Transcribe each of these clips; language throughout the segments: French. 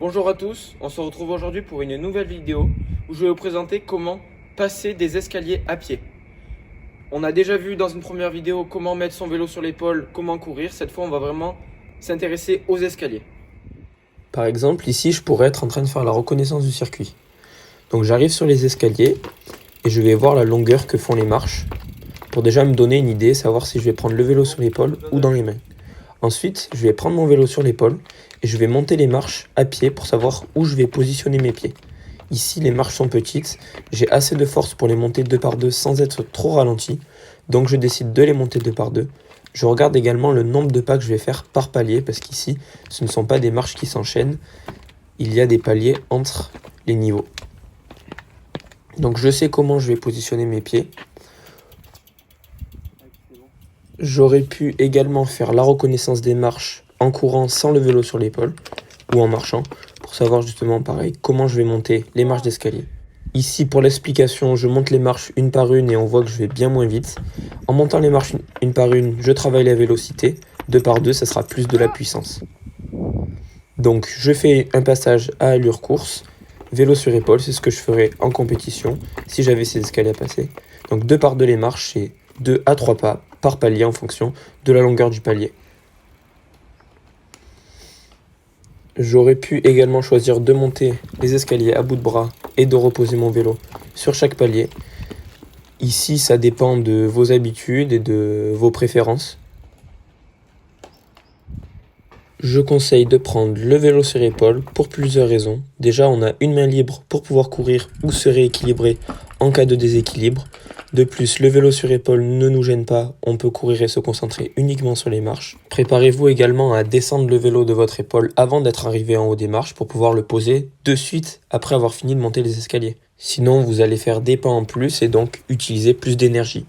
Bonjour à tous, on se retrouve aujourd'hui pour une nouvelle vidéo où je vais vous présenter comment passer des escaliers à pied. On a déjà vu dans une première vidéo comment mettre son vélo sur l'épaule, comment courir. Cette fois, on va vraiment s'intéresser aux escaliers. Par exemple, ici, je pourrais être en train de faire la reconnaissance du circuit. Donc j'arrive sur les escaliers et je vais voir la longueur que font les marches pour déjà me donner une idée, savoir si je vais prendre le vélo sur l'épaule ou dans les mains. Ensuite, je vais prendre mon vélo sur l'épaule et je vais monter les marches à pied pour savoir où je vais positionner mes pieds. Ici, les marches sont petites, j'ai assez de force pour les monter 2 par 2 sans être trop ralenti, donc je décide de les monter 2 par 2. Je regarde également le nombre de pas que je vais faire par palier parce qu'ici, ce ne sont pas des marches qui s'enchaînent, il y a des paliers entre les niveaux. Donc je sais comment je vais positionner mes pieds. J'aurais pu également faire la reconnaissance des marches en courant sans le vélo sur l'épaule ou en marchant pour savoir justement pareil comment je vais monter les marches d'escalier. Ici pour l'explication, je monte les marches une par une et on voit que je vais bien moins vite. En montant les marches une par une, je travaille la vélocité. 2 par 2, ça sera plus de la puissance. Donc je fais un passage à allure course, vélo sur épaule, c'est ce que je ferais en compétition si j'avais ces escaliers à passer. Donc 2 par 2 les marches, c'est 2 à 3 pas par palier en fonction de la longueur du palier. J'aurais pu également choisir de monter les escaliers à bout de bras et de reposer mon vélo sur chaque palier. Ici, ça dépend de vos habitudes et de vos préférences. Je conseille de prendre le vélo sur épaule pour plusieurs raisons. Déjà, on a une main libre pour pouvoir courir ou se rééquilibrer en cas de déséquilibre. De plus, le vélo sur épaule ne nous gêne pas, on peut courir et se concentrer uniquement sur les marches. Préparez-vous également à descendre le vélo de votre épaule avant d'être arrivé en haut des marches pour pouvoir le poser de suite après avoir fini de monter les escaliers. Sinon, vous allez faire des pas en plus et donc utiliser plus d'énergie.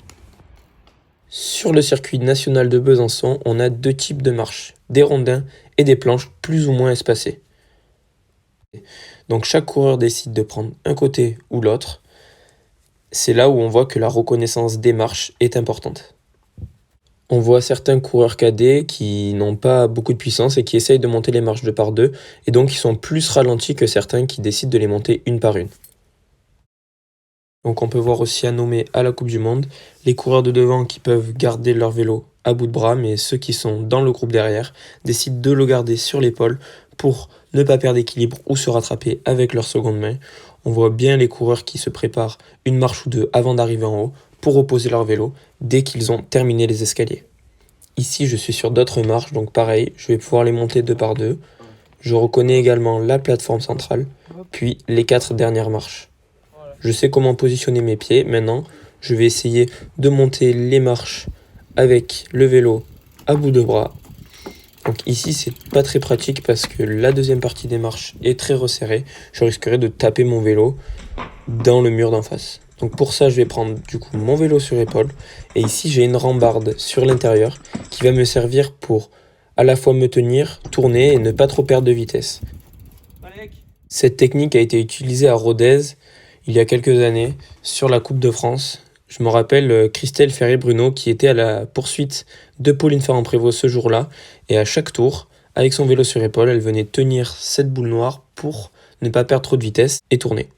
Sur le circuit national de Besançon, on a 2 types de marches, des rondins et des planches plus ou moins espacées. Donc chaque coureur décide de prendre un côté ou l'autre. C'est là où on voit que la reconnaissance des marches est importante. On voit certains coureurs cadets qui n'ont pas beaucoup de puissance et qui essayent de monter les marches 2 par 2 et donc ils sont plus ralentis que certains qui décident de les monter une par une. Donc on peut voir aussi à nommer à la Coupe du Monde les coureurs de devant qui peuvent garder leur vélo à bout de bras, mais ceux qui sont dans le groupe derrière décident de le garder sur l'épaule pour ne pas perdre d'équilibre ou se rattraper avec leur seconde main. On voit bien les coureurs qui se préparent une marche ou deux avant d'arriver en haut pour reposer leur vélo dès qu'ils ont terminé les escaliers. Ici je suis sur d'autres marches, donc pareil, je vais pouvoir les monter 2 par 2. Je reconnais également la plateforme centrale, puis les 4 dernières marches. Je sais comment positionner mes pieds. Maintenant, je vais essayer de monter les marches avec le vélo à bout de bras. Donc ici, c'est pas très pratique parce que la deuxième partie des marches est très resserrée. Je risquerais de taper mon vélo dans le mur d'en face. Donc pour ça, je vais prendre du coup mon vélo sur épaule. Et ici, j'ai une rambarde sur l'intérieur qui va me servir pour à la fois me tenir, tourner et ne pas trop perdre de vitesse. Cette technique a été utilisée à Rodez il y a quelques années sur la Coupe de France. Je me rappelle Christelle Ferré-Bruno qui était à la poursuite de Pauline Ferrand-Prévot ce jour-là et à chaque tour, avec son vélo sur épaule, elle venait tenir cette boule noire pour ne pas perdre trop de vitesse et tourner.